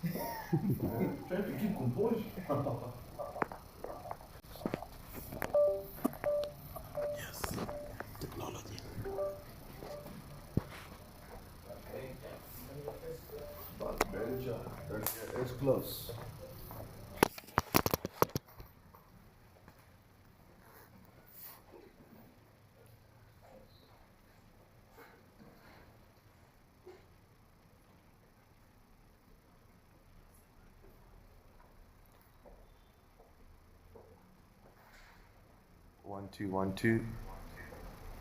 Trying to keep composure. Yes. Technology. But Belgium, it's close. 1 2 1 2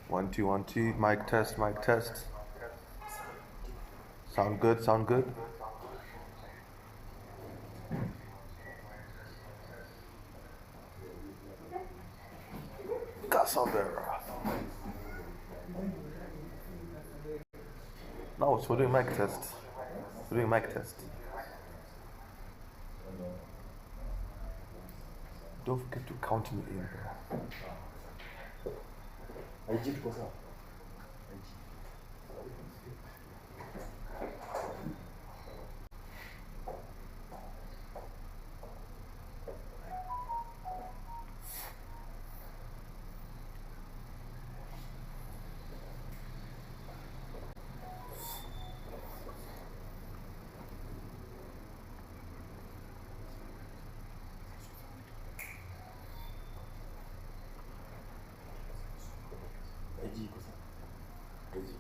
1 2 1 2. Mic test, mic test. Sound good, sound good. Casabera. No, we're doing mic test. We're doing mic test. Don't forget to count me in, bro. IG tuko sawa. IG iko sawa. IG.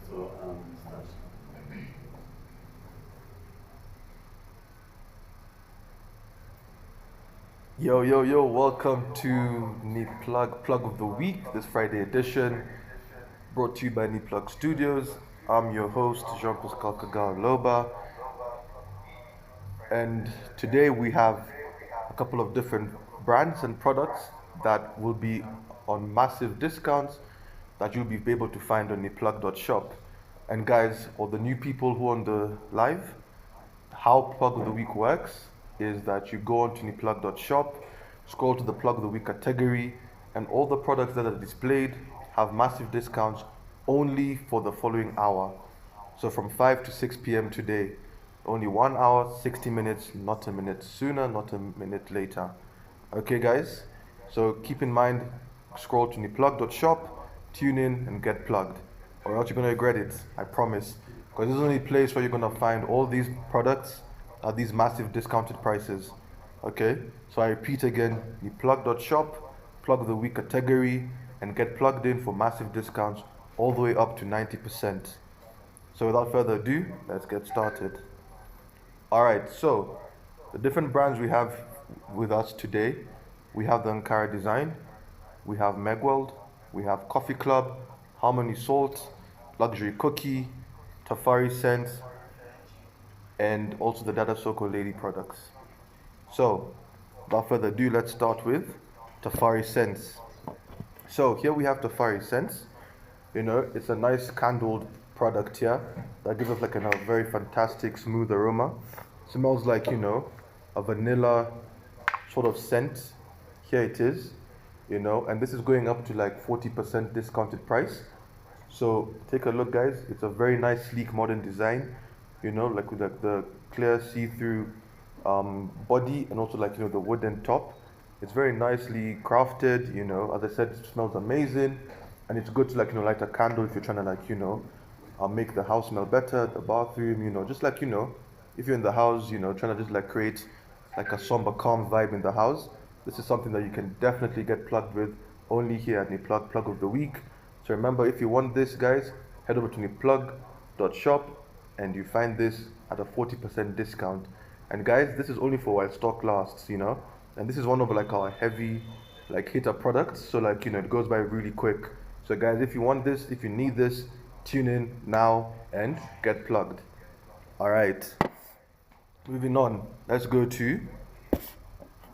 So start. Yo, yo, yo, welcome to Neat Plug of the Week, this Friday edition, brought to you by Neat Plug Studios. I'm your host, Jean Pascal Kagal Loba, and today we have a couple of different brands and products that will be on massive discounts that you'll be able to find on neatplug.shop. And guys, all the new people who are on the live, how Plug of the Week works is that you go onto neplug.shop, scroll to the Plug of the Week category, and all the products that are displayed have massive discounts only for the following hour. So from 5 to 6 p.m. today, only 1 hour, 60 minutes, not a minute sooner, not a minute later. Okay, guys? So keep in mind, scroll to neplug.shop, tune in, and get plugged. Or else you're going to regret it, I promise. Because this is the only place where you're going to find all these products at these massive discounted prices. Okay? So I repeat again, neplug.shop, Plug of the Week category, and get plugged in for massive discounts all the way up to 90%. So without further ado, let's get started. Alright, so the different brands we have with us today, we have the Ankara Design, we have Megweld, we have Coffee Club, Harmony Salt, Luxury Cookie, Tafari Scents, and also the Dada Soko Lady products. So without further ado, let's start with Tafari Scents. So here we have Tafari Scents. You know, it's a nice candled product here that gives us like a very fantastic smooth aroma. Smells like, you know, a vanilla sort of scent. Here it is, you know, and this is going up to like 40% discounted price. So take a look, guys. It's a very nice, sleek, modern design, you know, like with the clear see-through body and also like, you know, the wooden top. It's very nicely crafted, you know. As I said, it smells amazing, and it's good to like, you know, light a candle if you're trying to like, you know, make the house smell better, the bathroom, you know, just like, you know, if you're in the house, you know, trying to just like create like a somber, calm vibe in the house. This is something that you can definitely get plugged with only here at Neplug Plug of the Week. So remember, if you want this, guys, head over to neplug.shop and you find this at a 40% discount. And guys, this is only for while stock lasts, you know. And this is one of like our heavy like hitter products. So like, you know, it goes by really quick. So guys, if you want this, if you need this, tune in now and get plugged. All right. Moving on, let's go to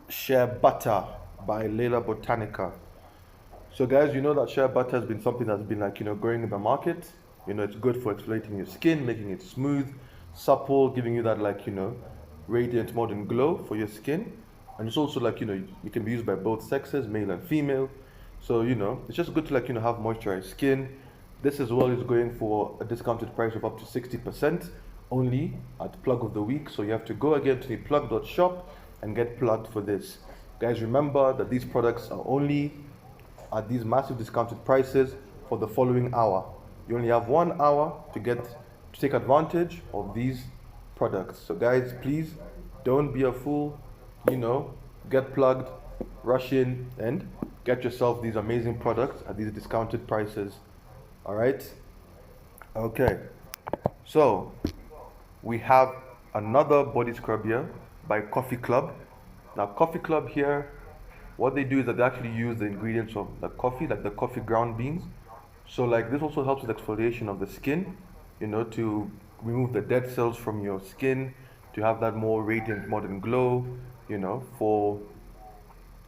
Shea Butter by Layla Botanica. So guys, you know that shea butter has been something that's been like, you know, growing in the market. You know, it's good for exfoliating your skin, making it smooth, supple, giving you that like, you know, radiant modern glow for your skin. And it's also like, you know, it can be used by both sexes, male and female. So, you know, it's just good to like, you know, have moisturized skin. This as well is going for a discounted price of up to 60% only at Plug of the Week. So you have to go again to the plug.shop and get plugged for this. Guys, remember that these products are only at these massive discounted prices for the following hour. You only have 1 hour to take advantage of these products. So guys, please don't be a fool. You know, get plugged, rush in, and get yourself these amazing products at these discounted prices. All right? Okay. So, we have another body scrub here by Coffee Club. Now, Coffee Club here, what they do is that they actually use the ingredients of the coffee, like the coffee ground beans. So, like, this also helps with exfoliation of the skin, you know, to remove the dead cells from your skin, to have that more radiant modern glow. You know, for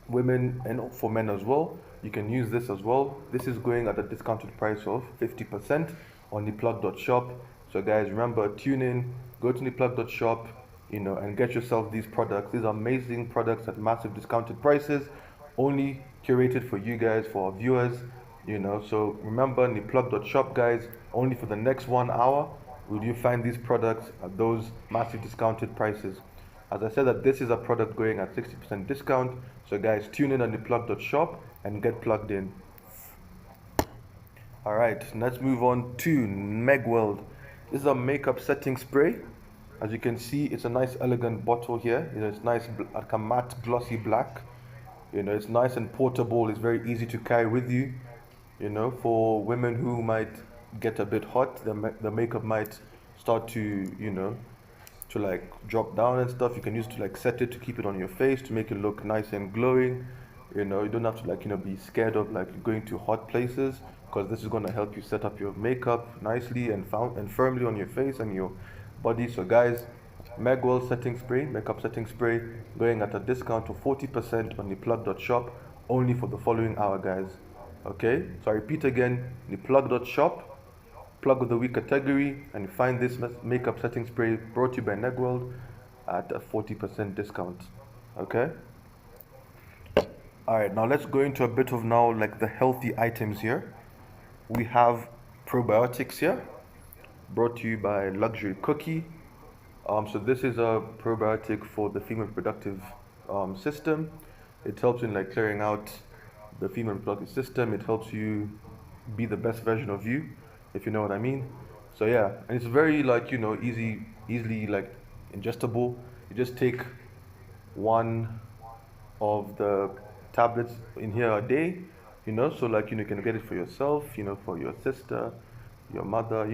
women and for men as well, you can use this as well. This is going at a discounted price of 50% on neplug.shop. So guys, remember, tune in, go to neplug.shop, you know, and get yourself these products. These are amazing products at massive discounted prices, only curated for you guys, for our viewers, you know. So remember, neplug.shop, guys, only for the next 1 hour will you find these products at those massive discounted prices. As I said, that this is a product going at 60% discount. So guys, tune in on neplug.shop and get plugged in. All right, let's move on to Megweld. This is a makeup setting spray. As you can see, it's a nice elegant bottle here. You know, it's nice, like a matte glossy black. You know, it's nice and portable. It's very easy to carry with you. You know, for women who might get a bit hot, the makeup might start to, you know, to like drop down and stuff. You can use to like set it to keep it on your face to make it look nice and glowing. You know, you don't have to like, you know, be scared of like going to hot places, because this is going to help you set up your makeup nicely and firmly on your face and your body. So guys, Megweld setting spray, makeup setting spray, going at a discount of 40% on neplug.shop only for the following hour, guys. Okay, so I repeat again, neplug.shop, Plug of the Week category, and you find this makeup setting spray brought to you by Megweld at a 40% discount. Okay. All right, now let's go into a bit of now like the healthy items here. We have probiotics here, brought to you by Luxury Cookie. So this is a probiotic for the female reproductive system. It helps in like clearing out the female reproductive system. It helps you be the best version of you, if you know what I mean. So yeah, and it's very like easily like ingestible. You just take one of the tablets in here a day, so like you can get it for yourself, for your sister, your mother,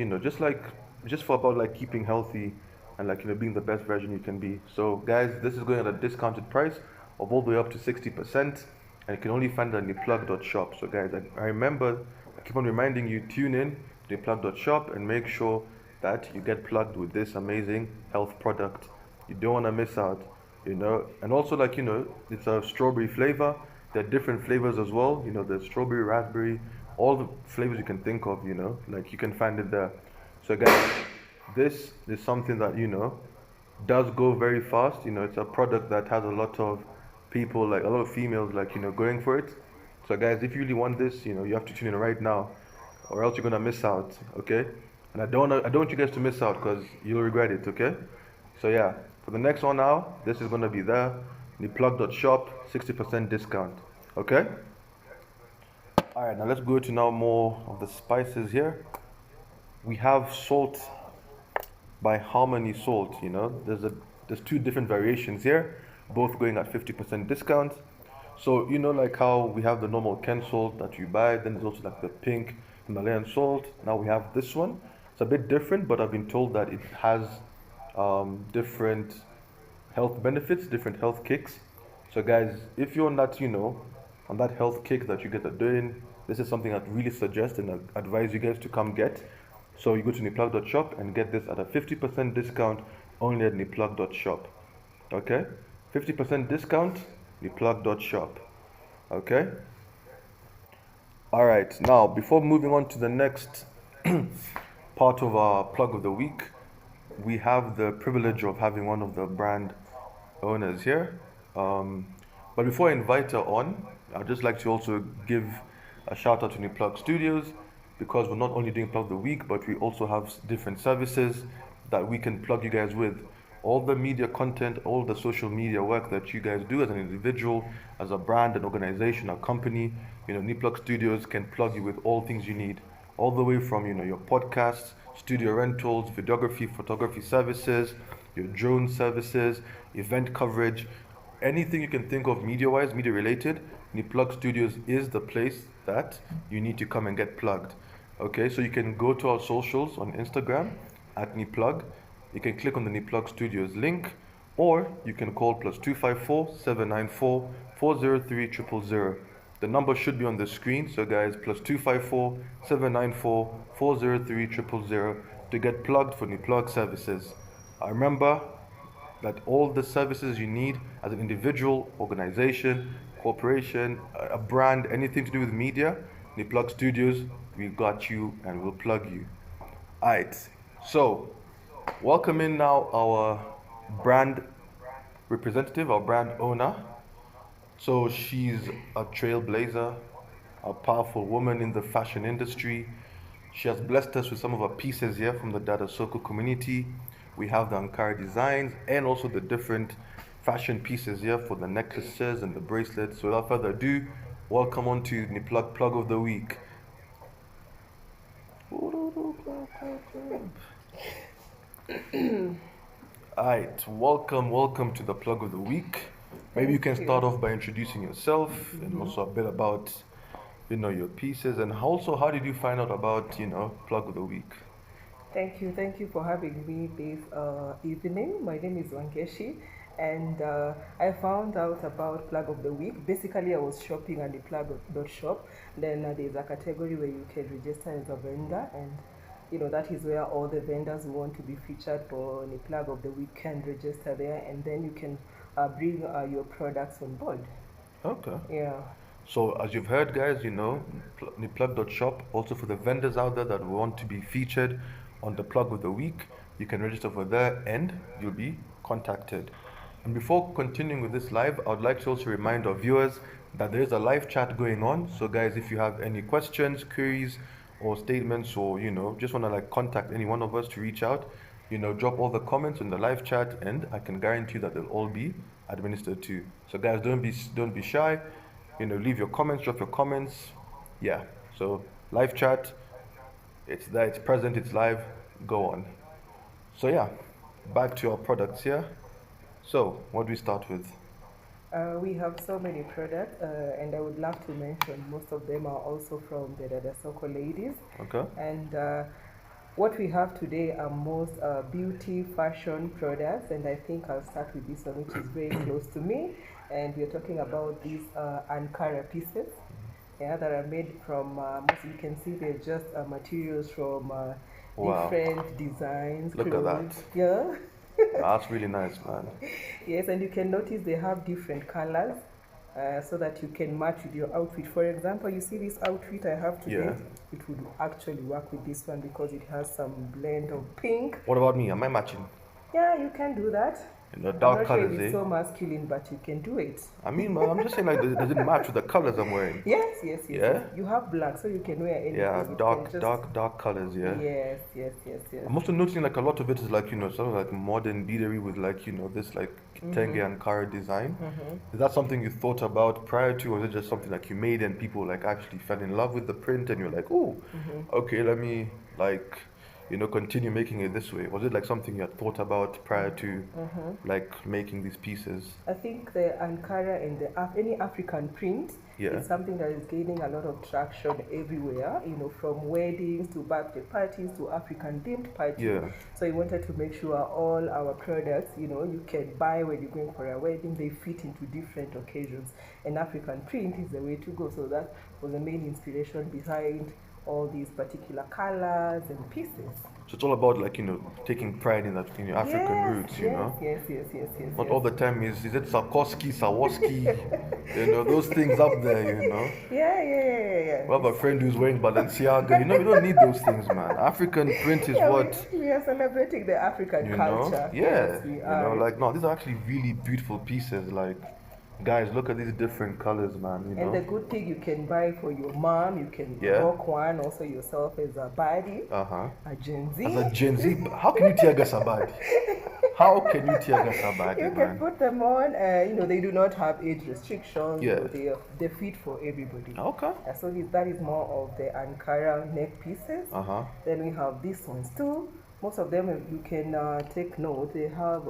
just for about like keeping healthy and like being the best version you can be. So guys, this is going at a discounted price of all the way up to 60%, and you can only find it on theplug.shop. So guys, I remember, I keep on reminding you, tune in to theplug.shop and make sure that you get plugged with this amazing health product. You don't want to miss out, and also like it's a strawberry flavor. There are different flavors as well, there's strawberry, raspberry, all the flavors you can think of, like you can find it there. So guys, this is something that does go very fast. It's a product that has a lot of people, like a lot of females, like going for it. So guys, if you really want this, you have to tune in right now, or else you're gonna miss out. Okay, and I don't want you guys to miss out because you'll regret it. Okay, so yeah, for the next one now, this is gonna be there, the plug.shop, 60% discount. Okay. All right, now let's go to now more of the spices here. We have salt by Harmony Salt. There's two different variations here, both going at 50% discount. So like how we have the normal Ken salt that you buy, then there's also like the pink Himalayan salt. Now we have this one. It's a bit different, but I've been told that it has different health benefits, different health kicks. So guys, if you're on that, on that health kick that you guys are doing, this is something I'd really suggest and advise you guys to come get. So you go to niplug.shop and get this at a 50% discount only at niplug.shop. Okay? 50% discount, niplug.shop. Okay? All right. Now, before moving on to the next part of our plug of the week, we have the privilege of having one of the brand owners here. But before I invite her on, I'd just like to also give a shout out to New Plug Studios, because we're not only doing plug of the week, but we also have different services that we can plug you guys with. All the media content, all the social media work that you guys do as an individual, as a brand, an organization, a company, New Plug Studios can plug you with all things you need, all the way from your podcasts, studio rentals, videography, photography services, your drone services, event coverage, anything you can think of media-wise, media-related. Niplug Studios is the place that you need to come and get plugged. Okay, so you can go to our socials on Instagram at Niplug. You can click on the Niplug Studios link, or you can call +254 794 403 000. The number should be on the screen. So guys, +254 794 403 000 to get plugged for Niplug services. I remember that all the services you need as an individual, organization, corporation, a brand, anything to do with media, Niplug Studios, we got you and we'll plug you. Alright, so welcome in now our brand representative, our brand owner. So she's a trailblazer, a powerful woman in the fashion industry. She has blessed us with some of her pieces here from the Dada Soko community. We have the Ankara designs and also the different fashion pieces here for the necklaces and the bracelets. So without further ado, welcome on to the plug of the week. Alright, welcome to the plug of the week. Maybe you can start off by introducing yourself and also a bit about your pieces, and also how did you find out about plug of the week? Thank you for having me this evening. My name is Wangeshi, and I found out about plug of the week. Basically, I was shopping at the plug.shop. Then there's a category where you can register as a vendor, and that is where all the vendors who want to be featured for the plug of the week can register there, and then you can bring your products on board. Okay. Yeah. So as you've heard, guys, niplug.shop, also for the vendors out there that want to be featured on the plug of the week, you can register for there and you'll be contacted. And before continuing with this live, I would like to also remind our viewers that there is a live chat going on. So guys, if you have any questions, queries, or statements, or just want to like contact any one of us to reach out, drop all the comments in the live chat, and I can guarantee that they'll all be administered to. So guys, don't be shy. Leave your comments, drop your comments. Yeah. So live chat, it's there, it's present, it's live. Go on. So yeah, back to our products here. So what do we start with? We have so many products, and I would love to mention most of them are also from the Dada Soko ladies. Okay. And what we have today are most beauty fashion products, and I think I'll start with this one, which is very close to me. And we're talking about these Ankara pieces, yeah, that are made from. Most you can see they're just materials from Wow. different designs. Look at that. clothes. Yeah. That's really nice, man. Yes, and you can notice they have different colors so that you can match with your outfit. For example, you see this outfit I have today? Yeah. It would actually work with this one because it has some blend of pink. What about me? Am I matching? Yeah, you can do that. In the I'm dark not sure if colors, it's eh? so masculine, but you can do it. I mean, man, I'm just saying, like, does it match with the colors I'm wearing? Yes, yes, yes. Yeah? yes. You have black, so you can wear anything. Yeah, You dark, can just- dark colors, yeah. Yes, yes, yes, yes. I'm also noticing like a lot of it is like, sort of like modern beadery with like, this like Kitenge and Kara design. Is that something you thought about prior to, or is it just something like you made and people like actually fell in love with the print and you're like, oh, okay, let me like, continue making it this way? Was it like something you had thought about prior to like making these pieces? I think the Ankara and any African print Yeah. is something that is gaining a lot of traction everywhere, from weddings to birthday parties to African themed parties. Yeah. So we wanted to make sure all our products, you can buy when you're going for a wedding, they fit into different occasions. And African print is the way to go. So that was the main inspiration behind all these particular colors and pieces. So it's all about like, taking pride in that, in your African Yes, roots, yes, yes, yes, yes, yes, Not yes. all the time is it Sarkoski, Sawoski, those things up there, Yeah. We have a friend who's wearing Balenciaga, you don't need those things, man. African print is Yeah, what, we are celebrating the African culture. Yeah, Yes, we are. like, no, these are actually really beautiful pieces, like, guys, look at these different colors, man, And the good thing, you can buy for your mom, you can Yeah. rock one also yourself as a body, Uh-huh. a Gen Z. As a Gen Z, how can you tear gas a body? How can you tear gas a body, You can man? put them on, they do not have age restrictions, Yeah. they fit for everybody. Okay. So that is more of the Ankara neck pieces. Uh-huh. Then we have these ones too. Most of them, you can take note,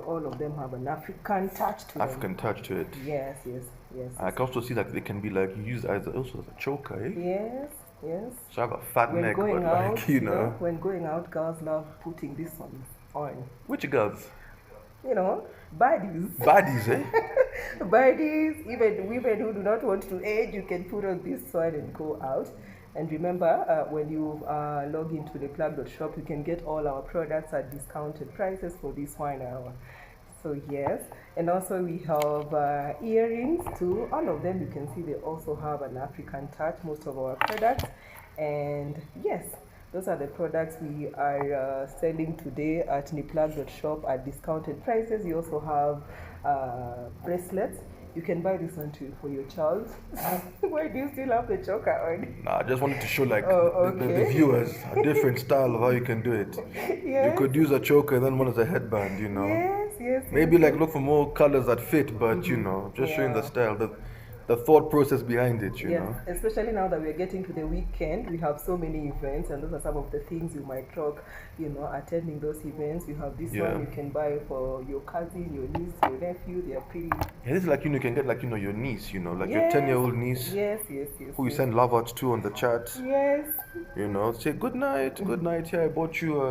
all of them have an African touch to them. African touch to it. Yes. I can also see that they can be like used as also as a choker, eh? Yes. So I have a fat When neck, going but out, like, when going out, girls love putting this one on. Which girls? Bodies. Baddies, eh? Bodies, even women who do not want to age, you can put on this one and go out. And remember, when you log into the plug.shop, you can get all our products at discounted prices for this 1 hour. So yes, and also we have earrings too. All of them, you can see they also have an African touch, most of our products. And yes, those are the products we are selling today at niplug.shop at discounted prices. You also have bracelets. You can buy this one too for your child. Why do you still have the choker on? Nah, I just wanted to show like Oh, the okay. viewers a different style of how you can do it. Yes. You could use a choker and then one as a headband, Yes. Maybe like look for more colors that fit, but just showing the Yeah. style, the thought process behind it, you Yes, know. especially now that we're getting to the weekend, we have so many events, and those are some of the things you might rock, attending those events. You have this Yeah. one you can buy for your cousin, your niece, your nephew. They are pretty. Yeah, this is like you can get like your niece, like your Yes, 10-year-old niece Yes. who you yes. send love out to on the chat. Yes. Say good night. Here I bought you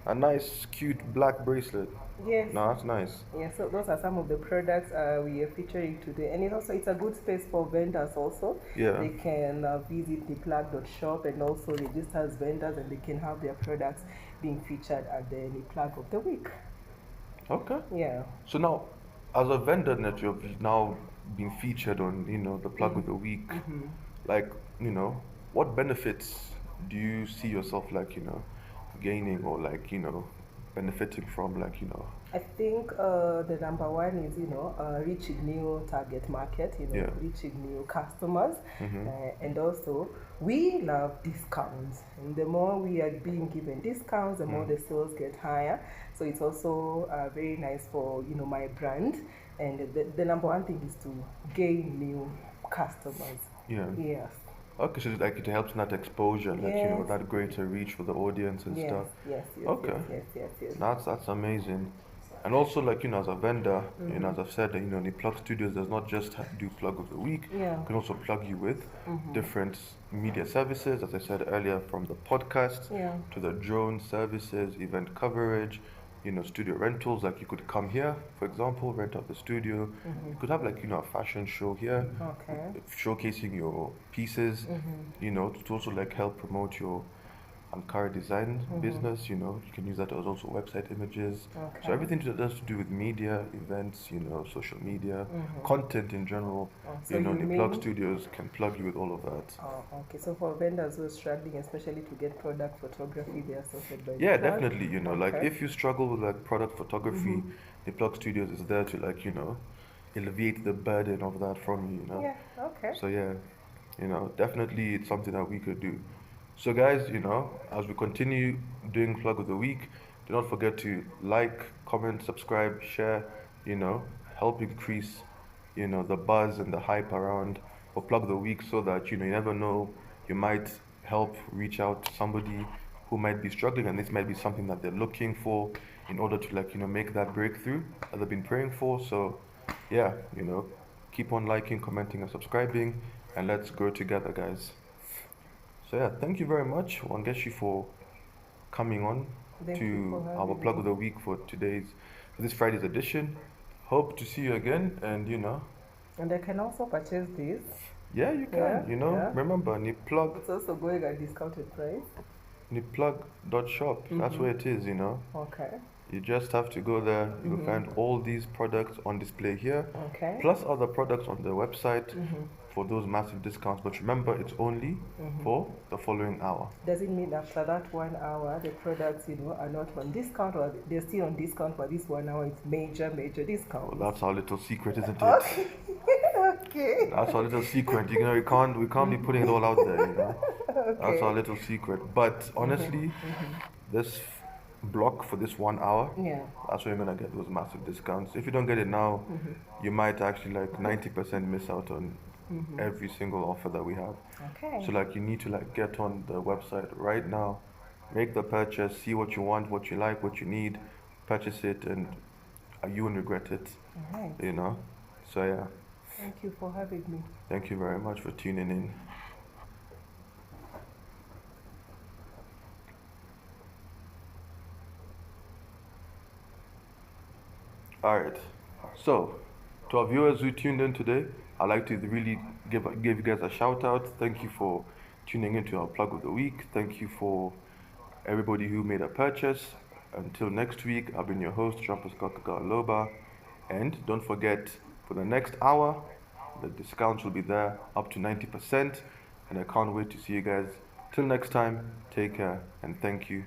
a nice, cute black bracelet. Yes. No, that's nice. Yeah, so those are some of the products we are featuring today, and it's a good space for vendors also. Yeah. They can visit the plug.shop and also register as vendors, and they can have their products being featured at the plug of the week. Okay. Yeah. So now, as a vendor that you've now been featured on, the plug of the week, like, what benefits do you see yourself like, gaining or like, benefiting from, like, I think the number one is, reaching new target market, Yeah. reaching new customers. And also, we love discounts. And the more we are being given discounts, the more the sales get higher. So it's also very nice for, my brand. And the number one thing is to gain new customers. Yeah. Yes. Okay, so like it helps in that exposure, like Yes. that greater reach for the audience and Yes, stuff. yes, yes, Okay. yes. That's amazing. And also, like, as a vendor, as I've said, the Plug Studios does not just do plug of the week. Yeah. It can also plug you with different media services, as I said earlier, from the podcast Yeah. to the drone services, event coverage, studio rentals. Like you could come here, for example, rent out the studio. You could have like, a fashion show here, Okay. showcasing your pieces, to also like help promote your Ankara design business, you can use that as also website images. Okay. So everything that has to do with media, events, social media, content in general, So you the Plug mean- Studios can plug you with all of that. Oh, okay. So for vendors who are struggling, especially to get product photography, they are sorted by the Yeah, plug. definitely, like Okay. if you struggle with like product photography, the Plug Studios is there to like, alleviate the burden of that from you, Yeah. Okay. So yeah, definitely it's something that we could do. So guys, as we continue doing Plug of the Week, do not forget to like, comment, subscribe, share, help increase, the buzz and the hype around for Plug of the Week so that, you never know, you might help reach out to somebody who might be struggling and this might be something that they're looking for in order to like, make that breakthrough that they've been praying for. So yeah, keep on liking, commenting, and subscribing, and let's grow together, guys. So yeah, thank you very much, Wangeshi, for coming on Thank you to for our having plug me. of the week for this Friday's edition. Hope to see you again, and And I can also purchase this. yeah, you can. Yeah, yeah. Remember, Niplug, It's also going at discounted price. Niplug.shop. That's where it is. Okay. You just have to go there. You'll find all these products on display here, Okay. plus other products on the website for those massive discounts. But remember, it's only for the following hour. Does it mean after that 1 hour, the products, are not on discount, or they're still on discount, but this 1 hour it's major discount? Well, that's our little secret, isn't it? Okay. Okay. That's our little secret. We can't be putting it all out there. That's our little secret. But honestly, this block for this 1 hour, Yeah. that's where you're gonna get those massive discounts. If you don't get it now, you might actually like 90% miss out on every single offer that we have. Okay. So like you need to like get on the website right now, make the purchase, see what you want, what you like, what you need, purchase it, and you won't regret it. All right. So yeah, Thank you for having me. thank you very much for tuning in. All right. So, to our viewers who tuned in today, I'd like to really give you guys a shout out. Thank you for tuning into our plug of the week. Thank you for everybody who made a purchase. Until next week, I've been your host, Trumpus Loba. And don't forget, for the next hour, the discounts will be there up to 90%. And I can't wait to see you guys. Till next time, take care and thank you